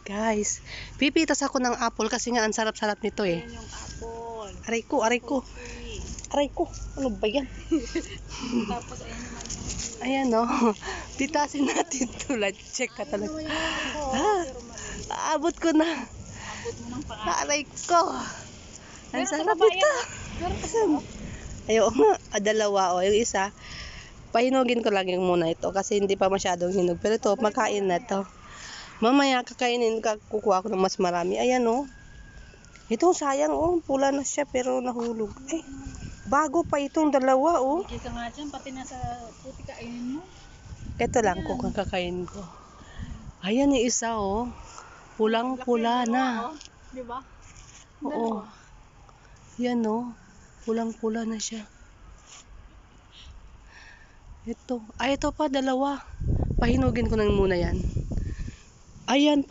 Guys, pipitas ako ng apple kasi nga ang sarap-sarap nito eh. Yan yung apple. Aray ko, aray ko. Kiwi. Aray ko, ano ba yan? Tapos ayan naman yung kiwi. Ayan o, pitasin natin tulad. Check ka talaga. Aabot ko na. Abot mo ng pangalan. Aray ko. Ang sarap ito. Ayaw nga, dalawa o. Yung isa, pahinugin ko lang yung muna ito kasi hindi pa masyadong hinog. Pero ito, makain na to. Mamaya kakainin, kukuha ko ng mas marami. Ayan o. Ito sayang o, pula na siya pero nahulog. Eh, bago pa itong dalawa o. Bigay ka nga dyan, pati nasa puti kainin mo. Ito lang kung kakainin ko. Ayan yung isa o. Pulang-pula na. Di ba? Oo. Yan o. Pulang-pula na siya. Ito. Ay, ito pa, dalawa. Pahinugin ko na muna yan. Ayan.